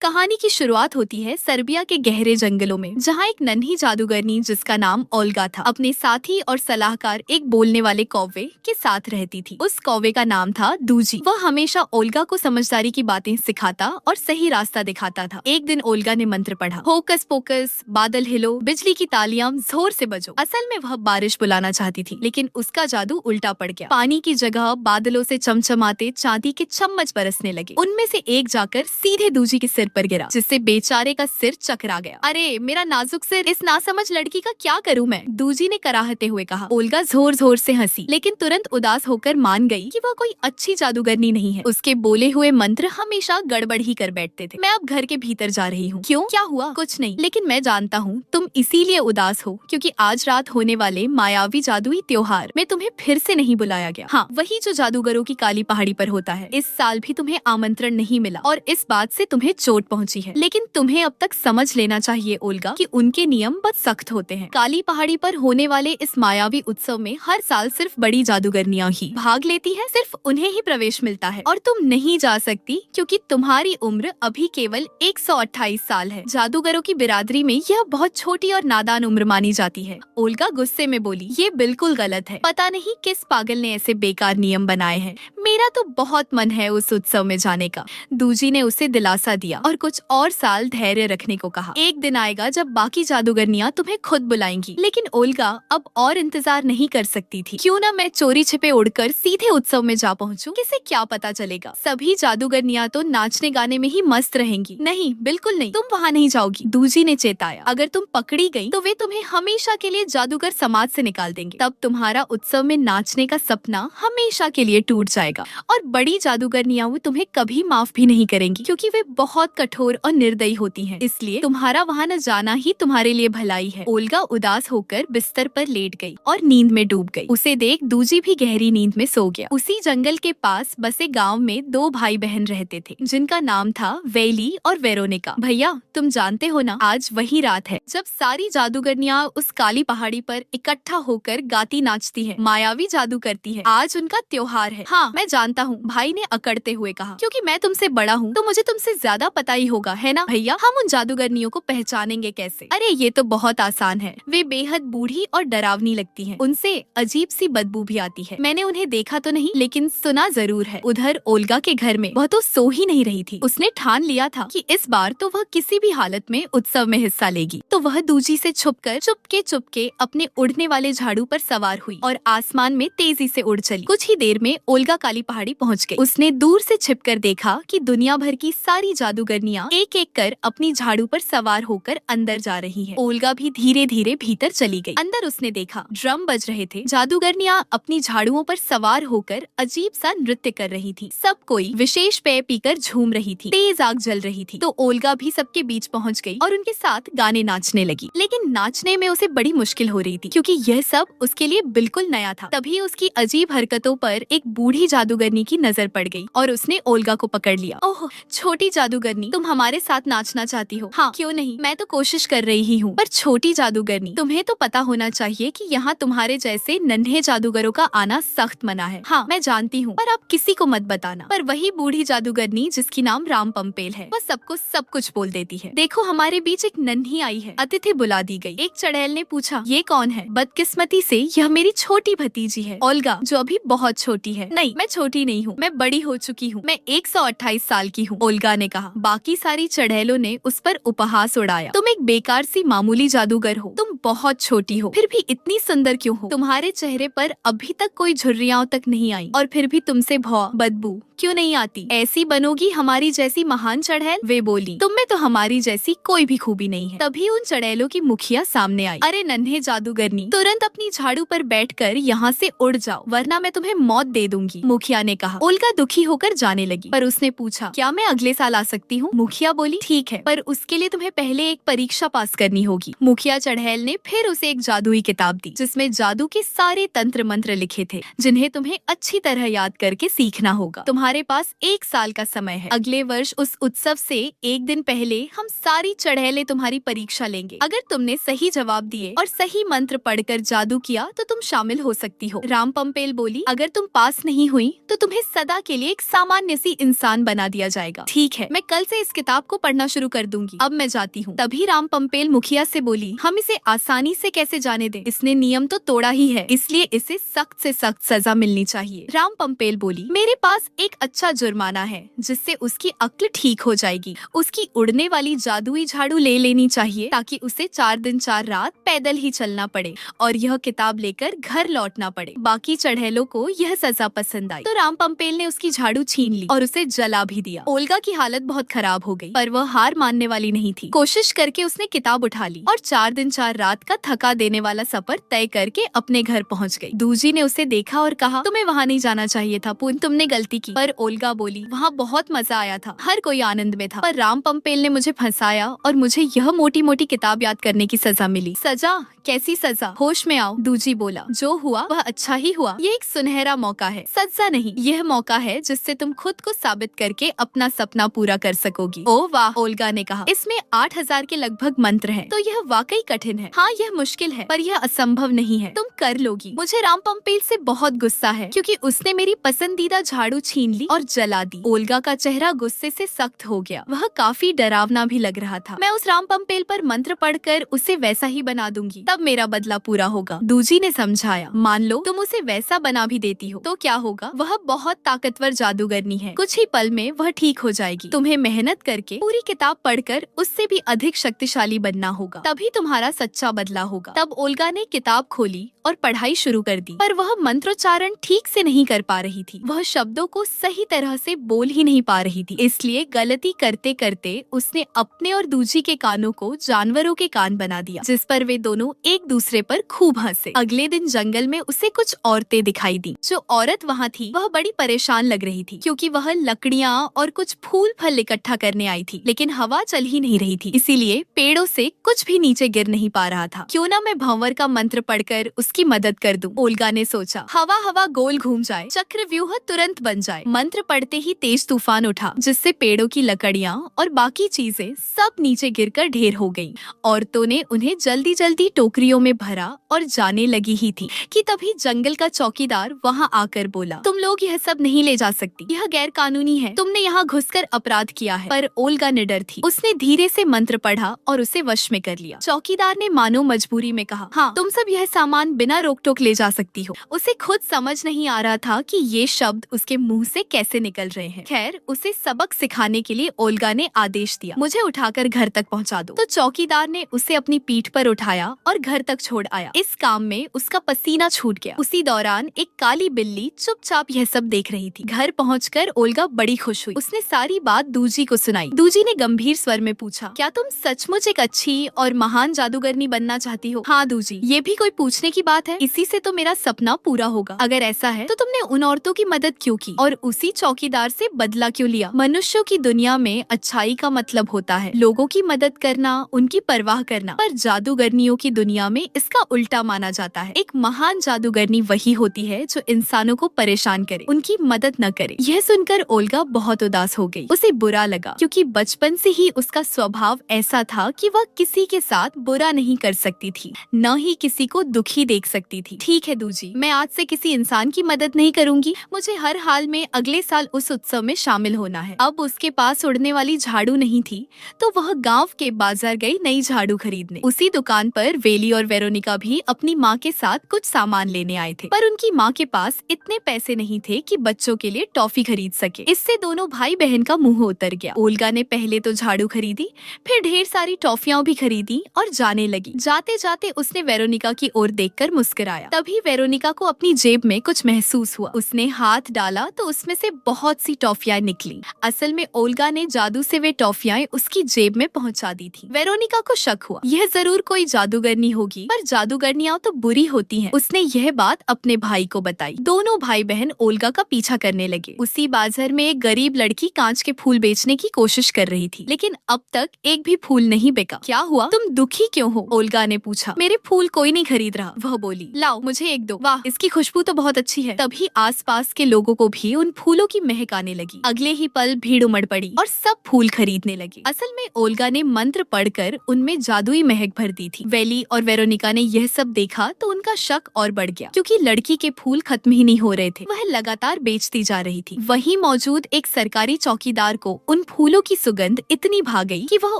कहानी की शुरुआत होती है सर्बिया के गहरे जंगलों में, जहाँ एक नन्ही जादूगरनी जिसका नाम ओल्गा था अपने साथी और सलाहकार एक बोलने वाले कौवे के साथ रहती थी। उस कौवे का नाम था दूजी। वह हमेशा ओल्गा को समझदारी की बातें सिखाता और सही रास्ता दिखाता था। एक दिन ओल्गा ने मंत्र पढ़ा, होकस पोकस, बादल हिलो, बिजली की तालियां जोर से बजो। असल में वह बारिश बुलाना चाहती थी, लेकिन उसका जादू उल्टा पड़ गया। पानी की जगह बादलों से चमचमाते चांदी के चम्मच बरसने लगे। उनमें से एक जाकर सीधे दूजी के सिर पर गिरा, जिससे बेचारे का सिर चकरा गया। अरे मेरा नाजुक सिर, इस नासमझ लड़की का क्या करूं मैं? दूजी ने कराहते हुए कहा। ओल्गा जोर जोर से हंसी, लेकिन तुरंत उदास होकर मान गई कि वह कोई अच्छी जादूगरनी नहीं है। उसके बोले हुए मंत्र हमेशा गड़बड़ ही कर बैठते थे। मैं अब घर के भीतर जा रही हूँ। क्यों, क्या हुआ? कुछ नहीं, लेकिन मैं जानता हूँ तुम इसीलिए उदास हो क्योंकि आज रात होने वाले मायावी जादुई त्योहार में तुम्हें फिर से नहीं बुलाया गया। हाँ, वही जो जादूगरों की काली पहाड़ी पर होता है। इस साल भी तुम्हें आमंत्रण नहीं मिला और इस बात से तुम्हें चोट पहुंची है। लेकिन तुम्हें अब तक समझ लेना चाहिए ओल्गा कि उनके नियम बहुत सख्त होते हैं। काली पहाड़ी पर होने वाले इस मायावी उत्सव में हर साल सिर्फ बड़ी जादूगरनियां ही भाग लेती हैं। सिर्फ उन्हें ही प्रवेश मिलता है और तुम नहीं जा सकती क्योंकि तुम्हारी उम्र अभी केवल 128 साल है। जादूगरों की बिरादरी में यह बहुत छोटी और नादान उम्र मानी जाती है। ओल्गा गुस्से में बोली, ये बिल्कुल गलत है। पता नहीं किस पागल ने ऐसे बेकार नियम बनाए हैं। मेरा तो बहुत मन है उस उत्सव में जाने का। दूजी ने उसे दिलासा दिया और कुछ और साल धैर्य रखने को कहा। एक दिन आएगा जब बाकी जादूगरनियां तुम्हें खुद बुलाएंगी। लेकिन ओल्गा अब और इंतजार नहीं कर सकती थी। क्यों ना मैं चोरी छिपे उड़कर सीधे उत्सव में जा पहुंचूं? किसे क्या पता चलेगा? सभी जादूगरनियां तो नाचने गाने में ही मस्त रहेंगी। नहीं, बिल्कुल नहीं, तुम वहाँ नहीं जाओगी। दूजी ने चेताया। अगर तुम पकड़ी गई तो वे तुम्हें हमेशा के लिए जादूगर समाज से निकाल देंगे। तब तुम्हारा उत्सव में नाचने का सपना हमेशा के लिए टूट जाएगा और बड़ी जादूगरनियां तुम्हें कभी माफ भी नहीं करेंगी क्योंकि वे बहुत कठोर और निर्दयी होती हैं। इसलिए तुम्हारा वहाँ न जाना ही तुम्हारे लिए भलाई है। ओल्गा उदास होकर बिस्तर पर लेट गई और नींद में डूब गई। उसे देख दूजी भी गहरी नींद में सो गया। उसी जंगल के पास बसे गांव में दो भाई बहन रहते थे जिनका नाम था वेली और वेरोनिका। भैया, तुम जानते हो ना, आज वही रात है जब सारी जादूगरनियां उस काली पहाड़ी पर इकट्ठा होकर गाती नाचती है, मायावी जादू करती है। आज उनका त्योहार है। हाँ, मैं जानता हूँ, भाई ने अकड़ते हुए कहा, क्योंकि मैं तुमसे बड़ा हूँ तो मुझे तुमसे ज्यादा पता ही होगा, है ना? भैया, हम उन जादूगरनियों को पहचानेंगे कैसे? अरे ये तो बहुत आसान है। वे बेहद बूढ़ी और डरावनी लगती हैं। उनसे अजीब सी बदबू भी आती है। मैंने उन्हें देखा तो नहीं, लेकिन सुना जरूर है। उधर ओल्गा के घर में वह तो सो ही नहीं रही थी। उसने ठान लिया था कि इस बार तो वह किसी भी हालत में उत्सव में हिस्सा लेगी। तो वह दूजी से छुपकर चुपके अपने उड़ने वाले झाड़ू पर सवार हुई और आसमान में तेजी से उड़ चली। कुछ ही देर में ओल्गा काली पहाड़ी पहुँच गई। उसने दूर से छिपकर देखा कि दुनिया भर की सारी जादूगरनियां एक एक कर अपनी झाड़ू पर सवार होकर अंदर जा रही हैं। ओल्गा भी धीरे धीरे भीतर चली गई। अंदर उसने देखा ड्रम बज रहे थे। जादूगरनियां अपनी झाड़ुओं पर सवार होकर अजीब सा नृत्य कर रही थी। सब कोई विशेष पेय पीकर झूम रही थी। तेज आग जल रही थी। तो ओल्गा भी सबके बीच पहुंच गई और उनके साथ गाने नाचने लगी। लेकिन नाचने में उसे बड़ी मुश्किल हो रही थी क्योंकि यह सब उसके लिए बिल्कुल नया था। तभी उसकी अजीब हरकतों पर एक बूढ़ी जादूगरनी की नजर पड़ गई और उसने ओल्गा को पकड़ लिया। ओह, छोटी जादूगरनी, तुम हमारे साथ नाचना चाहती हो? हाँ, क्यों नहीं, मैं तो कोशिश कर रही हूँ। पर छोटी जादूगरनी, तुम्हें तो पता होना चाहिए कि यहाँ तुम्हारे जैसे नन्हे जादूगरों का आना सख्त मना है। हाँ, मैं जानती हूँ, पर आप किसी को मत बताना। पर वही बूढ़ी जादूगरनी जिसकी नाम राम पंपेल है, वह सबको सब कुछ बोल देती है। देखो, हमारे बीच एक नन्ही आई है। अतिथि बुला दी गई। एक चड़ैल ने पूछा, ये कौन है? बदकिस्मती से यह मेरी छोटी भतीजी है ओल्गा, जो अभी बहुत छोटी है। नहीं, मैं छोटी नहीं हूँ, मैं बड़ी हो चुकी हूँ। मैं 128 साल की हूँ, ओल्गा ने कहा। बाकी सारी चड़ैलों ने उस पर उपहास उड़ाया। तुम एक बेकार सी मामूली जादूगर हो। तुम बहुत छोटी हो, फिर भी इतनी सुंदर क्यों हो? तुम्हारे चेहरे पर अभी तक कोई झुर्रियां तक नहीं आई और फिर भी तुमसे बदबू क्यों नहीं आती? ऐसी बनोगी हमारी जैसी महान चड़ैल? वे बोली, तुम में तो हमारी जैसी कोई भी खूबी नहीं है। तभी उन चड़ैलों की मुखिया सामने आई। अरे नन्हे जादूगरनी, तुरंत अपनी झाड़ू पर बैठकर यहाँ से उड़ जाओ, वरना मैं तुम्हें मौत दे दूंगी, मुखिया ने कहा। ओल्गा दुखी होकर जाने लगी, पर उसने पूछा, क्या मैं अगले साल आ सकती हूँ? मुखिया बोली, ठीक है, पर उसके लिए तुम्हें पहले एक परीक्षा पास करनी होगी। मुखिया चड़ैल ने फिर उसे एक जादुई किताब दी जिसमें जादू के सारे तंत्र मंत्र लिखे थे जिन्हें तुम्हें अच्छी तरह याद करके सीखना होगा। तुम्हारे पास 1 साल का समय है। अगले वर्ष उस उत्सव से एक दिन पहले हम सारी चड़ैलें तुम्हारी परीक्षा लेंगे। अगर तुमने सही जवाब दिए और सही मंत्र पढ़कर जादू किया तो तुम शामिल हो सकती हो। राम पंपेल बोली, अगर तुम पास नहीं हुई तो तुम्हें सदा के लिए एक सामान्य सी इंसान बना दिया जाएगा। ठीक है, मैं कल से इस किताब को पढ़ना शुरू कर दूंगी। अब मैं जाती हूँ। तभी राम पंपेल मुखिया से बोली, हम इसे आसानी से कैसे जाने दें? इसने नियम तो तोड़ा ही है, इसलिए इसे सख्त से सख्त सजा मिलनी चाहिए। राम पंपेल बोली, मेरे पास एक अच्छा जुर्माना है जिससे उसकी अक्ल ठीक हो जाएगी। उसकी उड़ने वाली जादुई झाड़ू ले लेनी चाहिए ताकि उसे 4 दिन 4 रात पैदल ही चलना पड़े और यह किताब लेकर घर लौटना पड़े। बाकी चढ़ैलों को यह सजा पसंद आई तो राम पंपेल ने उसकी झाड़ू छीन ली और उसे जला भी दिया। ओल्गा की हालत बहुत खराब हो गई, पर वह हार मानने वाली नहीं थी। कोशिश करके उसने किताब उठा ली और 4 दिन 4 रात का थका देने वाला सफर तय करके अपने घर पहुंच गई। दूजी ने उसे देखा और कहा, तुम्हें वहाँ नहीं जाना चाहिए था पून, तुमने गलती की। पर ओल्गा बोली, वहाँ बहुत मजा आया था, हर कोई आनंद में था, पर राम पंपेल ने मुझे फंसाया और मुझे यह मोटी मोटी किताब याद करने की सजा मिली। सजा? कैसी सजा? होश में आओ। दूजी बोला, जो हुआ वह अच्छा ही हुआ। ये एक सुनहरा मौका है, सजा नहीं। यह मौका है जिससे तुम खुद को साबित करके अपना सपना पूरा कर सकोगी। ओ वाह, ओल्गा ने कहा, इसमें 8000 के लगभग मंत्र हैं, तो यह वाकई कठिन है। हाँ, यह मुश्किल है, पर यह असंभव नहीं है, तुम कर लोगी। मुझे राम पंपेल से बहुत गुस्सा है क्योंकि उसने मेरी पसंदीदा झाड़ू छीन ली और जला दी। ओल्गा का चेहरा गुस्से से सख्त हो गया। वह काफी डरावना भी लग रहा था। मैं उस राम पंपेल पर मंत्र पढ़कर उसे वैसा ही बना दूंगी, तब मेरा बदला पूरा होगा। दूजी ने समझाया, मान लो तुम उसे वैसा बना भी देती हो तो क्या होगा? वह बहुत ताकतवर जादूगरनी है, कुछ ही पल में वह ठीक हो जाएगी। तुम्हें मेहनत करके पूरी किताब पढ़कर उससे भी अधिक शक्तिशाली बनना होगा, तभी तुम्हारा सच्चा बदला होगा। तब ओल्गा ने किताब खोली और पढ़ाई शुरू कर दी, पर वह मंत्रोच्चारण ठीक से नहीं कर पा रही थी। वह शब्दों को सही तरह से बोल ही नहीं पा रही थी, इसलिए गलती करते करते उसने अपने और दूजी के कानों को जानवरों के कान बना दिया, जिस पर वे दोनों एक दूसरे पर खूब हंसे। अगले दिन जंगल में उसे कुछ औरतें दिखाई दी। जो औरत वहाँ थी वह बड़ी परेशान लग रही थी क्योंकि वह लकड़ियाँ और कुछ फूल फल इकट्ठा करने आई थी, लेकिन हवा चल ही नहीं रही थी, इसीलिए पेड़ों से कुछ भी नीचे गिर नहीं पा रहा था। क्यों न मैं भंवर का मंत्र पढ़कर उसकी मदद कर दूं। ओल्गा ने सोचा, हवा हवा गोल घूम जाए, चक्रव्यूह तुरंत बन जाए। मंत्र पढ़ते ही तेज तूफान उठा, जिससे पेड़ों की लकड़ियाँ और बाकी चीजें सब नीचे गिरकर ढेर हो गयी। औरतों ने उन्हें जल्दी जल्दी टोकरियों में भरा और जाने लगी ही थी कि तभी जंगल का चौकीदार वहाँ आकर बोला, तुम लोग यह सब नहीं ले जा सकती, यह गैर कानूनी है, तुमने यहाँ घुसकर अपराध किया है। पर ओल्गा निडर थी, उसने धीरे से मंत्र पढ़ा और उसे वश में कर लिया। चौकीदार ने मानो मजबूरी में कहा, हाँ तुम सब यह सामान बिना रोक टोक ले जा सकती हो। उसे खुद समझ नहीं आ रहा था कि ये शब्द उसके मुंह से कैसे निकल रहे हैं। खैर, उसे सबक सिखाने के लिए ओल्गा ने आदेश दिया, मुझे उठाकर घर तक पहुँचा दो। तो चौकीदार ने उसे अपनी पीठ पर उठाया और घर तक छोड़ आया। इस काम में उसका पसीना छूट गया। उसी दौरान एक काली बिल्ली चुपचाप यह सब देख रही थी। घर पहुंचकर ओल्गा बड़ी खुश हुई। उसने सारी बात दूजी को सुनाई। दूजी ने गंभीर स्वर में पूछा, क्या तुम सचमुच एक अच्छी और महान जादूगरनी बनना चाहती हो? हाँ दूजी, ये भी कोई पूछने की बात है? इसी से तो मेरा सपना पूरा होगा। अगर ऐसा है तो तुमने उन औरतों की मदद क्यों की और उसी चौकीदार से बदला क्यों लिया? मनुष्यों की दुनिया में अच्छाई का मतलब होता है लोगों की मदद करना, उनकी परवाह करना, पर जादूगरनियों की दुनिया में इसका उल्टा माना जाता है। एक महान जादूगरनी वही होती है जो इंसानों को परेशान करे, उनकी मदद न करे। यह सुनकर ओल्गा बहुत उदास हो गई। उसे बुरा लगा क्योंकि बचपन से ही उसका स्वभाव ऐसा था कि वह किसी के साथ बुरा नहीं कर सकती थी, न ही किसी को दुखी देख सकती थी। ठीक है दूजी, मैं आज से किसी इंसान की मदद नहीं करूंगी। मुझे हर हाल में अगले साल उस उत्सव में शामिल होना है। अब उसके पास उड़ने वाली झाड़ू नहीं थी तो वह गाँव के बाजार गई नई झाड़ू खरीदने। उसी दुकान पर वेली और वेरोनिका भी अपनी माँ के साथ कुछ सामान लेने आए थे, पर उनकी माँ के पास इतने पैसे नहीं थे कि बच्चों के लिए टॉफी खरीद सके। इससे दोनों भाई बहन का मुंह उतर गया। ओल्गा ने पहले तो झाड़ू खरीदी, फिर ढेर सारी टॉफियां भी खरीदी और जाने लगी। जाते जाते उसने वेरोनिका की ओर देखकर मुस्कुराया। तभी वेरोनिका को अपनी जेब में कुछ महसूस हुआ। उसने हाथ डाला तो उसमें से बहुत सी टॉफियां निकली। असल में ओल्गा ने जादू से वे टॉफियां उसकी जेब में पहुंचा दी थी। वेरोनिका को शक हुआ, यह जरूर कोई जादूगरनी होगी, पर जादूगरनियां तो बुरी होती हैं। उसने यह बात अपने भाई को बताई। दोनों भाई बहन ओल्गा का पीछा करने लगे। उसी बाजार में एक गरीब लड़की कांच के फूल बेचने की कोशिश कर रही थी, लेकिन अब तक एक भी फूल नहीं बिका। क्या हुआ, तुम दुखी क्यों हो? ओल्गा ने पूछा। मेरे फूल कोई नहीं खरीद रहा, वह बोली। लाओ मुझे एक दो। वाह, इसकी खुशबू तो बहुत अच्छी है। तभी आसपास के लोगों को भी उन फूलों की महक आने लगी। अगले ही पल भीड़ उमड़ पड़ी और सब फूल खरीदने लगे। असल में ओल्गा ने मंत्र पढ़कर उनमें जादुई महक भर दी थी। वेली और और वेरोनिका ने यह सब देखा तो उनका शक और बढ़ गया, क्योंकि लड़की के फूल खत्म ही नहीं हो रहे थे। वह लगातार बेचती जा रही थी। वहीं मौजूद एक सरकारी चौकीदार को उन फूलों की सुगंध इतनी भा गई कि वह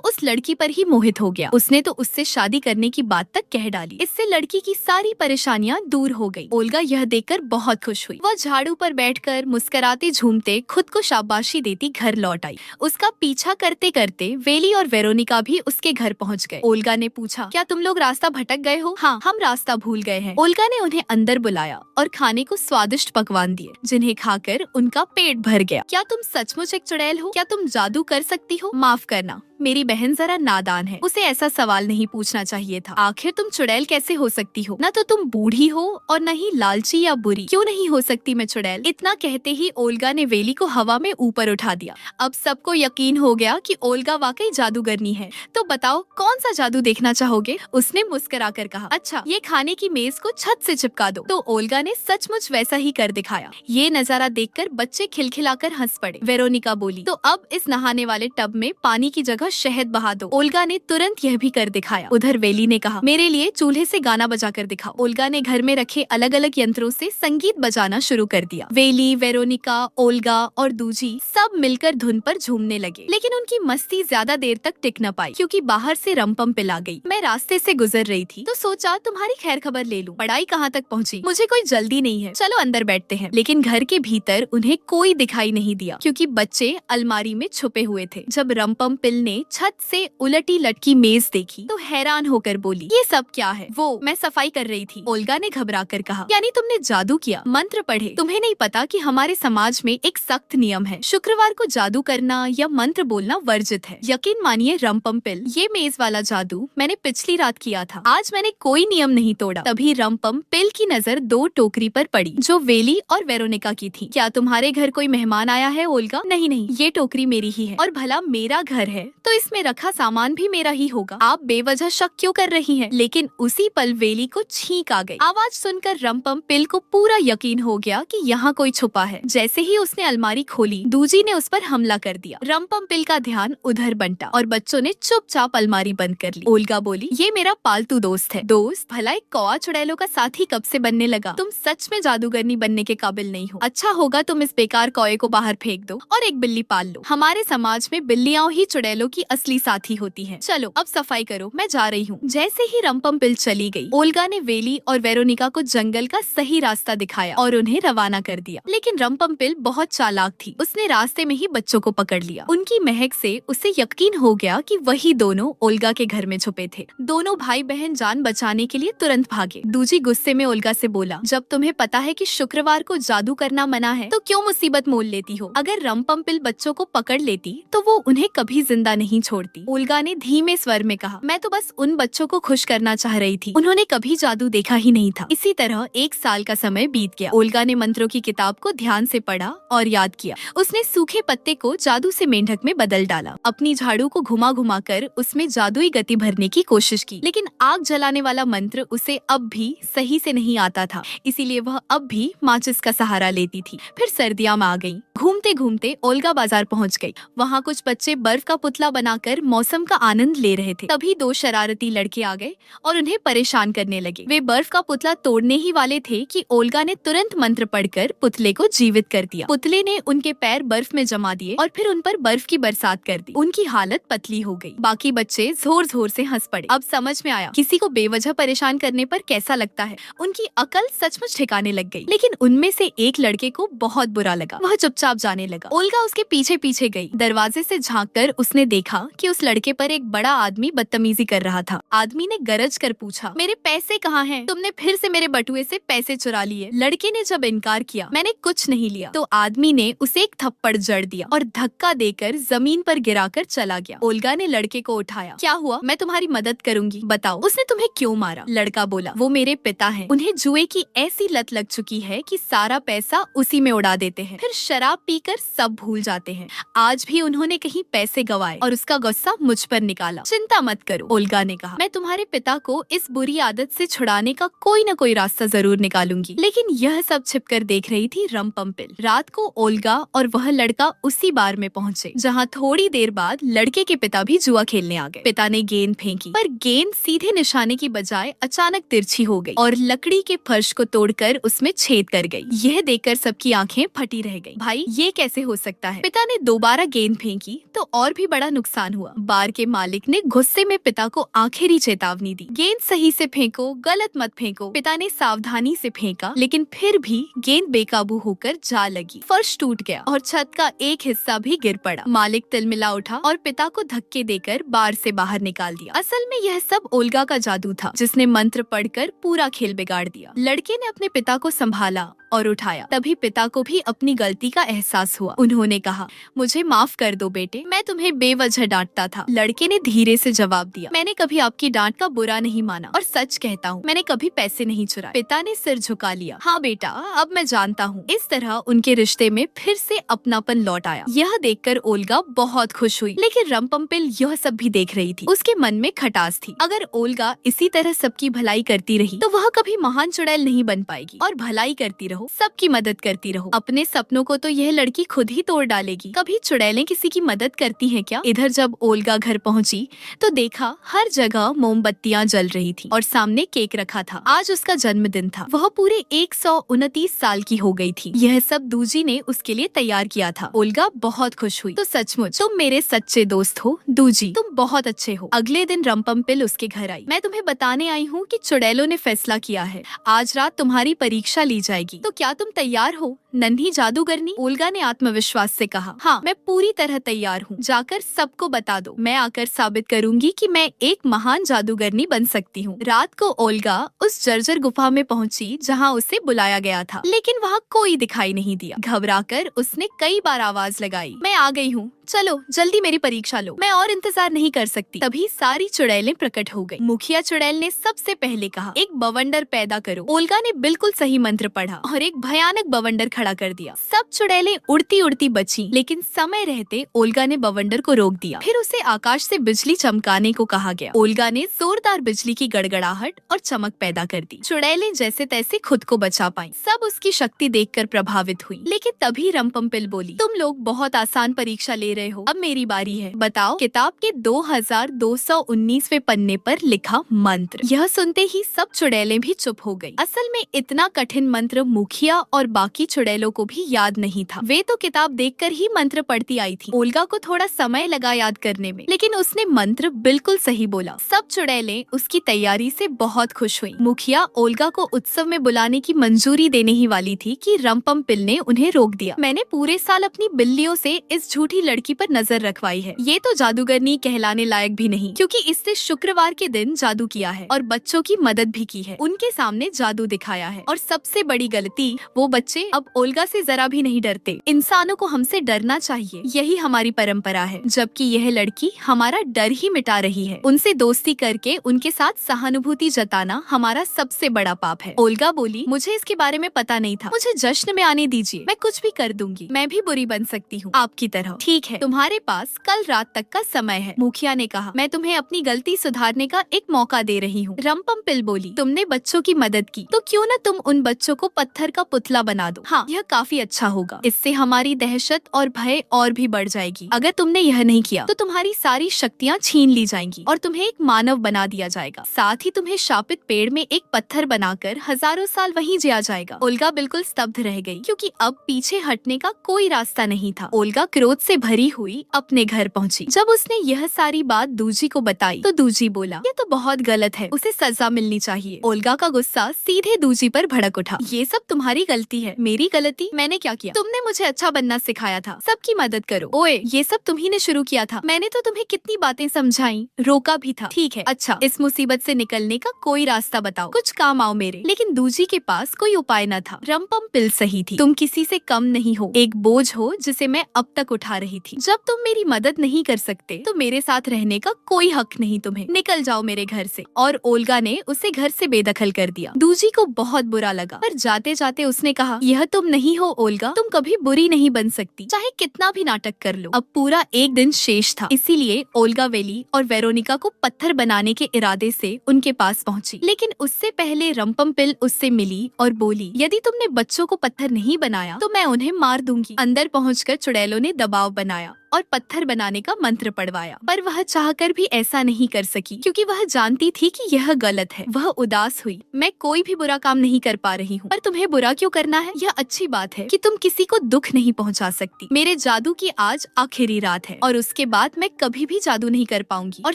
उस लड़की पर ही मोहित हो गया। उसने तो उससे शादी करने की बात तक कह डाली। इससे लड़की की सारी परेशानियां दूर हो गई। ओल्गा यह देखकर बहुत खुश हुई। वह झाड़ू पर बैठकर मुस्कुराते झूमते खुद को शाबाशी देती घर लौट आई। उसका पीछा करते करते वेली और वेरोनिका भी उसके घर पहुंच गए। ओल्गा ने पूछा, क्या तुम लोग रास्ता भटक गए हो? हाँ, हम रास्ता भूल गए हैं। ओल्गा ने उन्हें अंदर बुलाया और खाने को स्वादिष्ट पकवान दिए, जिन्हें खाकर उनका पेट भर गया। क्या तुम सचमुच एक चुड़ैल हो? क्या तुम जादू कर सकती हो? माफ करना, मेरी बहन जरा नादान है। उसे ऐसा सवाल नहीं पूछना चाहिए था। आखिर तुम चुड़ैल कैसे हो सकती हो? न तो तुम बूढ़ी हो और न ही लालची या बुरी। क्यों नहीं हो सकती मैं चुड़ैल? इतना कहते ही ओल्गा ने वेली को हवा में ऊपर उठा दिया। अब सबको यकीन हो गया कि ओल्गा वाकई जादूगरनी है। तो बताओ, कौन सा जादू देखना चाहोगे? उसने मुस्कुरा कर कहा, अच्छा, ये खाने की मेज को छत से चिपका दो। तो ओल्गा ने सचमुच वैसा ही कर दिखाया। ये नजारा देखकर बच्चे खिलखिलाकर हंस पड़े। वेरोनिका बोली, तो अब इस नहाने वाले टब में पानी की जगह शहद बहा दो। ओल्गा ने तुरंत यह भी कर दिखाया। उधर वेली ने कहा, मेरे लिए चूल्हे से गाना बजा कर दिखाओ। ओल्गा ने घर में रखे अलग अलग यंत्रों से संगीत बजाना शुरू कर दिया। वेली, वेरोनिका, ओल्गा और दूजी सब मिलकर धुन पर झूमने लगे। लेकिन उनकी मस्ती ज्यादा देर तक टिक न पाई, क्योंकि बाहर से रंपम पिला गई। मैं रास्ते से गुजर रही थी तो सोचा तुम्हारी खैर खबर ले लूं। पढ़ाई कहाँ तक पहुँची? मुझे कोई जल्दी नहीं है, चलो अंदर बैठते हैं। लेकिन घर के भीतर उन्हें कोई दिखाई नहीं दिया, क्योंकि बच्चे अलमारी में छुपे हुए थे। जब रंपम पिल ने छत से उलटी लटकी मेज देखी तो हैरान होकर बोली, ये सब क्या है? वो मैं सफाई कर रही थी। ओल्गा ने घबरा कर कहा, यानी तुमने जादू किया, मंत्र पढ़े? तुम्हें नहीं पता कि हमारे समाज में एक सख्त नियम है, शुक्रवार को जादू करना या मंत्र बोलना वर्जित है। यकीन मानिए रंपम पिल, ये मेज वाला जादू मैंने पिछली रात किया था। आज मैंने कोई नियम नहीं तोड़ा। तभी रंपम पिल की नजर दो टोकरी पर पड़ी, जो वेली और वेरोनिका की थी। क्या तुम्हारे घर कोई मेहमान आया है ओल्गा? नहीं नहीं, ये टोकरी मेरी ही है। और भला मेरा घर है तो इसमें रखा सामान भी मेरा ही होगा। आप बेवजह शक क्यों कर रही हैं? लेकिन उसी पल वेली को छींक आ गई। आवाज सुनकर रंपम पिल को पूरा यकीन हो गया कि यहाँ कोई छुपा है। जैसे ही उसने अलमारी खोली, दूजी ने उस पर हमला कर दिया। रंपम पिल का ध्यान उधर बंटा और बच्चों ने चुपचाप अलमारी बंद कर ली। ओल्गा बोली, ये मेरा पालतू दोस्त है। दोस्त? भला एक कौवा चुड़ैलों का साथी कब से बनने लगा? तुम सच में जादूगरनी बनने के काबिल नहीं हो। अच्छा होगा तुम इस बेकार कौवे को बाहर फेंक दो और एक बिल्ली पाल लो। हमारे समाज में बिल्लियां ही चुड़ैलों की असली साथी होती हैं। चलो अब सफाई करो, मैं जा रही हूँ। जैसे ही रंपम पिल चली गई, ओल्गा ने वेली और वेरोनिका को जंगल का सही रास्ता दिखाया और उन्हें रवाना कर दिया। लेकिन रंपम पिल बहुत चालाक थी। उसने रास्ते में ही बच्चों को पकड़ लिया। उनकी महक से उसे यकीन हो गया कि वही दोनों ओल्गा के घर में छुपे थे। दोनों भाई बहन जान बचाने के लिए तुरंत भागे। दूजी गुस्से में ओल्गा से बोला, जब तुम्हें पता है कि शुक्रवार को जादू करना मना है तो क्यों मुसीबत मोल लेती हो? अगर रंपम पिल बच्चों को पकड़ लेती तो वो उन्हें कभी जिंदा नहीं छोड़ती। ओल्गा ने धीमे स्वर में कहा, मैं तो बस उन बच्चों को खुश करना चाह रही थी। उन्होंने कभी जादू देखा ही नहीं था। इसी तरह 1 साल का समय बीत गया। ओल्गा ने मंत्रों की किताब को ध्यान से पढ़ा और याद किया। उसने सूखे पत्ते को जादू से मेंढक में बदल डाला। अपनी झाड़ू को घुमा घुमा कर उसमें जादुई गति भरने की कोशिश की, लेकिन आग जलाने वाला मंत्र उसे अब भी सही से नहीं आता था। इसीलिए वह अब भी माचिस का सहारा लेती थी। फिर सर्दियां आ गईं। घूमते घूमते ओल्गा बाजार पहुंच गई। वहाँ कुछ बच्चे बर्फ का पुतला बनाकर मौसम का आनंद ले रहे थे। तभी 2 शरारती लड़के आ गए और उन्हें परेशान करने लगे। वे बर्फ का पुतला तोड़ने ही वाले थे कि ओल्गा ने तुरंत मंत्र पढ़कर पुतले को जीवित कर दिया। पुतले ने उनके पैर बर्फ में जमा दिए और फिर उन पर बर्फ की बरसात कर दी। उनकी हालत पतली हो गई। बाकी बच्चे जोर जोर से हंस पड़े। अब समझ में आया किसी को बेवजह परेशान करने पर कैसा लगता है। उनकी अकल सचमुच ठिकाने लग गई। लेकिन उनमें से एक लड़के को बहुत बुरा लगा। वह चुपचाप जाने लगा। ओल्गा उसके पीछे पीछे गई। दरवाजे से झांककर उसने देखा कि उस लड़के पर एक बड़ा आदमी बदतमीजी कर रहा था। आदमी ने गरज कर पूछा, मेरे पैसे कहाँ हैं? तुमने फिर से मेरे बटुए से पैसे चुरा लिए। लड़के ने जब इनकार किया, मैंने कुछ नहीं लिया, तो आदमी ने उसे एक थप्पड़ जड़ दिया और धक्का देकर जमीन पर गिराकर चला गया। ओल्गा ने लड़के को उठाया। क्या हुआ? मैं तुम्हारी मदद करूंगी, बताओ उसने तुम्हें क्यों मारा? लड़का बोला, वो मेरे पिता हैं। उन्हें जुए की ऐसी लत लग चुकी है कि सारा पैसा उसी में उड़ा देते हैं, फिर शराब पीकर सब भूल जाते हैं। आज भी उन्होंने कहीं पैसे गंवाए और और उसका गुस्सा मुझ पर निकाला। चिंता मत करो, ओल्गा ने कहा, मैं तुम्हारे पिता को इस बुरी आदत से छुड़ाने का कोई न कोई रास्ता जरूर निकालूंगी। लेकिन यह सब छिपकर देख रही थी रम्पम्पिल। रात को ओल्गा और वह लड़का उसी बार में पहुँचे जहाँ थोड़ी देर बाद लड़के के पिता भी जुआ खेलने आ गए। पिता ने गेंद फेंकी, पर गेंद सीधे निशाने की बजाय अचानक तिरछी हो गई और लकड़ी के फर्श को तोड़कर उसमें छेद कर गई। यह देखकर सबकी आंखें फटी रह गईं। भाई, ये कैसे हो सकता है? पिता ने दोबारा गेंद फेंकी तो और भी बड़ा नुकसान हुआ। बार के मालिक ने गुस्से में पिता को आखिरी चेतावनी दी, गेंद सही से फेंको, गलत मत फेंको। पिता ने सावधानी से फेंका, लेकिन फिर भी गेंद बेकाबू होकर जा लगी। फर्श टूट गया और छत का एक हिस्सा भी गिर पड़ा। मालिक तिलमिला उठा और पिता को धक्के देकर बार से बाहर निकाल दिया। असल में यह सब ओल्गा का जादू था, जिसने मंत्र पढ़कर पूरा खेल बिगाड़ दिया। लड़के ने अपने पिता को संभाला और उठाया। तभी पिता को भी अपनी गलती का एहसास हुआ। उन्होंने कहा, मुझे माफ कर दो बेटे, मैं तुम्हें बेवजह डांटता था। लड़के ने धीरे से जवाब दिया, मैंने कभी आपकी डांट का बुरा नहीं माना और सच कहता हूँ, मैंने कभी पैसे नहीं चुराए। पिता ने सिर झुका लिया। हाँ बेटा, अब मैं जानता हूँ। इस तरह उनके रिश्ते में फिर से अपनापन लौट आया। यह देखकर ओल्गा बहुत खुश हुई, लेकिन रम्पम्पिल यह सब भी देख रही थी। उसके मन में खटास थी। अगर ओल्गा इसी तरह सबकी भलाई करती रही तो वह कभी महान चुड़ैल नहीं बन पाएगी। और भलाई करती रहो, सबकी मदद करती रहो। अपने सपनों को तो यह लड़की खुद ही तोड़ डालेगी। कभी चुड़ैलें किसी की मदद करती हैं क्या? इधर जब ओल्गा घर पहुंची तो देखा हर जगह मोमबत्तियां जल रही थी और सामने केक रखा था। आज उसका जन्मदिन था। वह पूरे 129 साल की हो गई थी। यह सब दूजी ने उसके लिए तैयार किया था। ओल्गा बहुत खुश हुई। तो सचमुच तुम मेरे सच्चे दोस्त हो दूजी, तुम बहुत अच्छे हो। अगले दिन रम्पम्पिल उसके घर आई। मैं तुम्हें बताने आई हूँ कि चुड़ैलों ने फैसला किया है, आज रात तुम्हारी परीक्षा ली जाएगी। तो क्या तुम तैयार हो नन्ही जादूगरनी? ओल्गा ने आत्मविश्वास से कहा, हाँ मैं पूरी तरह तैयार हूँ। जाकर सबको बता दो, मैं आकर साबित करूंगी कि मैं एक महान जादूगरनी बन सकती हूँ। रात को ओल्गा उस जर्जर गुफा में पहुँची जहाँ उसे बुलाया गया था, लेकिन वहाँ कोई दिखाई नहीं दिया। घबराकर उसने कई बार आवाज लगाई, मैं आ गई हूँ, चलो जल्दी मेरी परीक्षा लो, मैं और इंतजार नहीं कर सकती। तभी सारी चुड़ैलें प्रकट हो गई। मुखिया चुड़ैल ने सबसे पहले कहा, एक बवंडर पैदा करो। ओल्गा ने बिल्कुल सही मंत्र पढ़ा और एक भयानक बवंडर खड़ा कर दिया। सब चुड़ैलें उड़ती उड़ती बची, लेकिन समय रहते ओल्गा ने बवंडर को रोक दिया। फिर उसे आकाश से बिजली चमकाने को कहा गया। ओल्गा ने जोरदार बिजली की गड़गड़ाहट और चमक पैदा कर दी। चुड़ैलें जैसे तैसे खुद को बचा पाई। सब उसकी शक्ति देखकर प्रभावित हुई। लेकिन तभी रम्पम्पिल बोली, तुम लोग बहुत आसान परीक्षा ले रहे हो, अब मेरी बारी है। बताओ किताब के 2219वें पन्ने पर लिखा मंत्र। यह सुनते ही सब चुड़ैलें भी चुप हो गई। असल में इतना कठिन मंत्र मुखिया और बाकी चुड़ैलों को भी याद नहीं था। वे तो किताब देखकर ही मंत्र पढ़ती आई थी। ओल्गा को थोड़ा समय लगा याद करने में, लेकिन उसने मंत्र बिल्कुल सही बोला। सब चुड़ैलें उसकी तैयारी से बहुत खुश हुई। मुखिया ओल्गा को उत्सव में बुलाने की मंजूरी देने ही वाली थी कि रम्पम्पिल ने उन्हें रोक दिया। मैंने पूरे साल अपनी बिल्लियों से इस झूठी लड़की पर नजर रखवाई है। ये तो जादूगरनी कहलाने लायक भी नहीं, क्योंकि इससे शुक्रवार के दिन जादू किया है और बच्चों की मदद भी की है, उनके सामने जादू दिखाया है। और सबसे बड़ी गलती, वो बच्चे अब ओल्गा से जरा भी नहीं डरते। इंसानों को हमसे डरना चाहिए, यही हमारी परंपरा है, जबकि यह लड़की हमारा डर ही मिटा रही है। उनसे दोस्ती करके उनके साथ सहानुभूति जताना हमारा सबसे बड़ा पाप है। ओल्गा बोली, मुझे इसके बारे में पता नहीं था, मुझे जश्न में आने दीजिए, मैं कुछ भी कर दूंगी, मैं भी बुरी बन सकती हूँ आपकी तरह। ठीक है, तुम्हारे पास कल रात तक का समय है। मुखिया ने कहा, मैं तुम्हें अपनी गलती सुधारने का एक मौका दे रही हूँ। रम्पम्पिल बोली, तुमने बच्चों की मदद की, तो क्यों न तुम उन बच्चों को पत्थर का पुतला बना दो। हाँ, यह काफी अच्छा होगा। इससे हमारी दहशत और भय और भी बढ़ जाएगी। अगर तुमने यह नहीं किया तो तुम्हारी सारी शक्तियाँ छीन ली जाएंगी और तुम्हें एक मानव बना दिया जाएगा। साथ ही तुम्हें शापित पेड़ में एक पत्थर बनाकर हजारों साल वहीं जिया जाएगा। ओल्गा बिल्कुल स्तब्ध रह गई, क्योंकि अब पीछे हटने का कोई रास्ता नहीं था। ओल्गा क्रोध से भरी हुई अपने घर पहुंची। जब उसने यह सारी बात दूजी को बताई तो दूजी बोला, ये तो बहुत गलत है, उसे सजा मिलनी चाहिए। ओल्गा का गुस्सा सीधे दूजी पर भड़क उठा। ये सब तुम्हारी गलती है। मेरी गलती? मैंने क्या किया? तुमने मुझे अच्छा बनना सिखाया था, सबकी मदद करो। ओए, ये सब तुम्ही ने शुरू किया था। मैंने तो तुम्हें कितनी बातें समझाई, रोका भी था। ठीक है, अच्छा, इस मुसीबत से निकलने का कोई रास्ता बताओ, कुछ काम आओ मेरे। लेकिन दूजी के पास कोई उपाय न था। रम्पम्पिल सही थी, तुम किसी से कम नहीं हो, एक बोझ हो जिसे मैं अब तक उठा रही थी। जब तुम मेरी मदद नहीं कर सकते तो मेरे साथ रहने का कोई हक नहीं तुम्हें। निकल जाओ मेरे घर से। और ओल्गा ने उसे घर से बेदखल कर दिया। दूजी को बहुत बुरा लगा, पर जाते जाते उसने कहा, यह तुम नहीं हो ओल्गा, तुम कभी बुरी नहीं बन सकती, चाहे कितना भी नाटक कर लो। अब पूरा एक दिन शेष था, इसीलिए ओल्गा वेली और वेरोनिका को पत्थर बनाने के इरादे से उनके पास पहुंची। लेकिन उससे पहले रम्पम्पिल उससे मिली और बोली, यदि तुमने बच्चों को पत्थर नहीं बनाया तो मैं उन्हें मार दूंगी। अंदर पहुंचकर चुड़ैलों ने दबाव बनाया और पत्थर बनाने का मंत्र पढ़वाया, पर वह चाहकर भी ऐसा नहीं कर सकी क्योंकि वह जानती थी कि यह गलत है। वह उदास हुई, मैं कोई भी बुरा काम नहीं कर पा रही हूँ, पर तुम्हें बुरा क्यों करना है? यह अच्छी बात है कि तुम किसी को दुख नहीं पहुँचा सकती। मेरे जादू की आज आखिरी रात है और उसके बाद मैं कभी भी जादू नहीं कर पाऊंगी और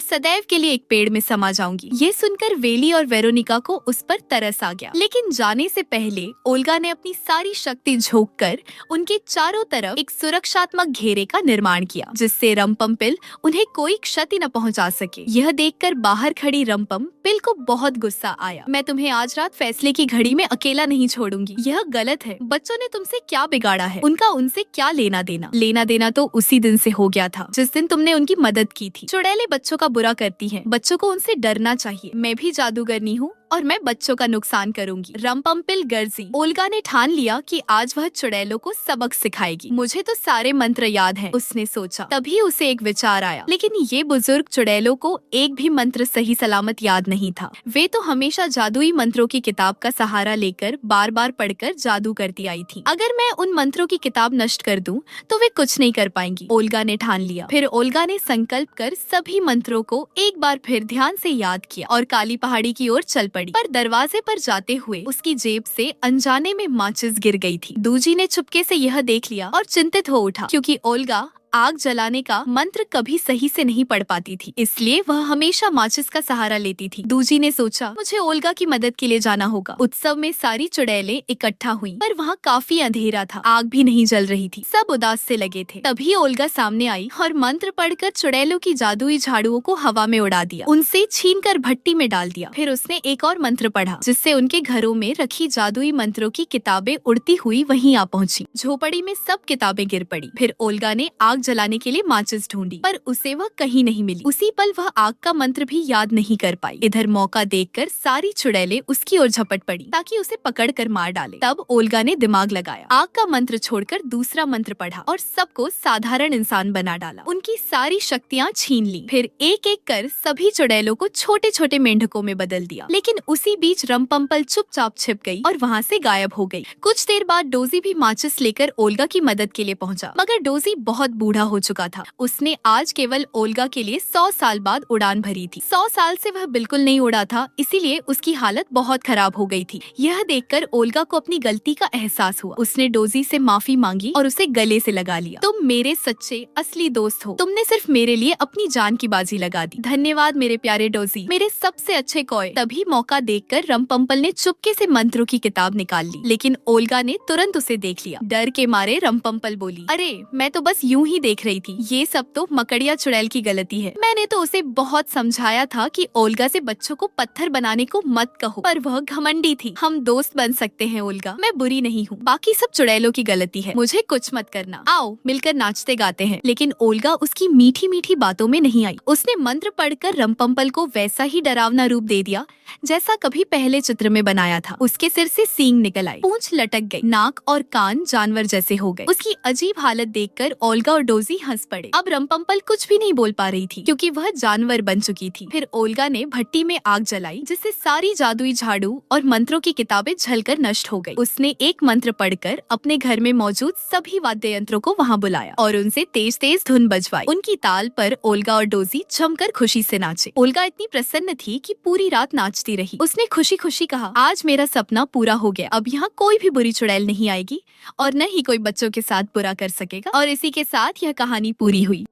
सदैव के लिए एक पेड़ में समा जाऊंगी। ये सुनकर वेली और वेरोनिका को उस पर तरस आ गया, लेकिन जाने से पहले ओल्गा ने अपनी सारी शक्ति झोंक कर उनके चारों तरफ एक सुरक्षात्मक घेरे का निर्माण किया, जिससे रम्पम्पिल उन्हें कोई क्षति न पहुंचा सके। यह देखकर बाहर खड़ी रम्पम्पिल को बहुत गुस्सा आया। मैं तुम्हें आज रात फैसले की घड़ी में अकेला नहीं छोड़ूंगी। यह गलत है। बच्चों ने तुमसे क्या बिगाड़ा है? उनका उनसे क्या लेना देना? लेना देना तो उसी दिन से हो गया था जिस दिन तुमने उनकी मदद की थी। चुड़ैलें बच्चों का बुरा करती हैं। बच्चों को उनसे डरना चाहिए। मैं भी जादूगरनी हूँ और मैं बच्चों का नुकसान करूंगी। रम्पम्पिल गर्जी। ओल्गा ने ठान लिया कि आज वह चुड़ैलों को सबक सिखाएगी। मुझे तो सारे मंत्र याद हैं, उसने सोचा। तभी उसे एक विचार आया, लेकिन ये बुजुर्ग चुड़ैलों को एक भी मंत्र सही सलामत याद नहीं था। वे तो हमेशा जादुई मंत्रों की किताब का सहारा लेकर बार बार पढ़कर जादू करती आई थी। अगर मैं उन मंत्रों की किताब नष्ट कर दूं, तो वे कुछ नहीं कर पाएंगी, ओल्गा ने ठान लिया। फिर ओल्गा ने संकल्प कर सभी मंत्रों को एक बार फिर ध्यान से याद किया और काली पहाड़ी की ओर चल पड़ी। पर दरवाजे पर जाते हुए उसकी जेब से अनजाने में माचिस गिर गई थी। दूजी ने चुपके से यह देख लिया और चिंतित हो उठा, क्योंकि ओल्गा आग जलाने का मंत्र कभी सही से नहीं पढ़ पाती थी, इसलिए वह हमेशा माचिस का सहारा लेती थी। दूजी ने सोचा, मुझे ओल्गा की मदद के लिए जाना होगा। उत्सव में सारी चुड़ैलें इकट्ठा हुईं, पर वहाँ काफी अंधेरा था, आग भी नहीं जल रही थी, सब उदास से लगे थे। तभी ओल्गा सामने आई और मंत्र पढ़कर चुड़ैलों की जादुई झाड़ुओं को हवा में उड़ा दिया, उनसे छीनकर भट्टी में डाल दिया। फिर उसने एक और मंत्र पढ़ा, जिससे उनके घरों में रखी जादुई मंत्रों की किताबें उड़ती हुई वहीं आ पहुँची। झोपड़ी में सब किताबें गिर पड़ी। फिर ओल्गा ने आग जलाने के लिए माचिस ढूंढी, पर उसे वह कहीं नहीं मिली। उसी पल वह आग का मंत्र भी याद नहीं कर पाई। इधर मौका देखकर सारी चुड़ैलें उसकी ओर झपट पड़ी ताकि उसे पकड़कर मार डाले। तब ओल्गा ने दिमाग लगाया, आग का मंत्र छोड़कर दूसरा मंत्र पढ़ा और सबको साधारण इंसान बना डाला। उनकी सारी शक्तियाँ छीन ली। फिर एक एक कर सभी चुड़ैलों को छोटे छोटे मेंढकों में बदल दिया। लेकिन उसी बीच रम्पम्पल चुपचाप छिप गई और वहाँ से गायब हो गई। कुछ देर बाद डोजी भी माचिस लेकर ओल्गा की मदद के लिए पहुँचा, मगर डोजी बहुत बूढ़ा हो चुका था। उसने आज केवल ओल्गा के लिए 100 साल बाद उड़ान भरी थी। 100 साल से वह बिल्कुल नहीं उड़ा था, इसीलिए उसकी हालत बहुत खराब हो गई थी। यह देखकर ओल्गा को अपनी गलती का एहसास हुआ। उसने डोजी से माफी मांगी और उसे गले से लगा लिया। तुम मेरे सच्चे असली दोस्त हो। तुमने सिर्फ मेरे लिए अपनी जान की बाजी लगा दी। धन्यवाद मेरे प्यारे डोजी, मेरे सबसे अच्छे कॉय। तभी मौका देखकर रम्पम्पल ने चुपके से मंत्रों की किताब निकाल ली, लेकिन ओल्गा ने तुरंत उसे देख लिया। डर के मारे रम्पम्पल बोली, अरे मैं तो बस यूं ही देख रही थी। ये सब तो मकड़िया चुड़ैल की गलती है। मैंने तो उसे बहुत समझाया था कि ओल्गा से बच्चों को पत्थर बनाने को मत कहो, पर वह घमंडी थी। हम दोस्त बन सकते हैं ओल्गा, मैं बुरी नहीं हूँ। बाकी सब चुड़ैलों की गलती है, मुझे कुछ मत करना। आओ मिलकर नाचते गाते हैं। लेकिन ओल्गा उसकी मीठी मीठी बातों में नहीं आई। उसने मंत्र पढ़कर रम्पम्पल को वैसा ही डरावना रूप दे दिया जैसा कभी पहले चित्र में बनाया था। उसके सिर से सींग निकल आई, पूंछ लटक गई, नाक और कान जानवर जैसे हो गए। उसकी अजीब हालत देखकर ओल्गा और डोजी हंस पड़े। अब रम्पम्पल कुछ भी नहीं बोल पा रही थी क्योंकि वह जानवर बन चुकी थी। फिर ओल्गा ने भट्टी में आग जलाई, जिससे सारी जादुई झाड़ू और मंत्रों की किताबें जलकर नष्ट हो गई। उसने एक मंत्र पढ़कर अपने घर में मौजूद सभी वाद्य यंत्रों को वहाँ बुलाया और उनसे तेज तेज धुन बजवाई। उनकी ताल पर ओल्गा और डोजी जमकर खुशी से नाचे। ओल्गा इतनी प्रसन्न थी कि पूरी रात नाचती रही। उसने खुशी खुशी कहा, आज मेरा सपना पूरा हो गया। अब यहाँ कोई भी बुरी चुड़ैल नहीं आएगी और न ही कोई बच्चों के साथ बुरा कर सकेगा। और इसी के साथ यह कहानी पूरी हुई।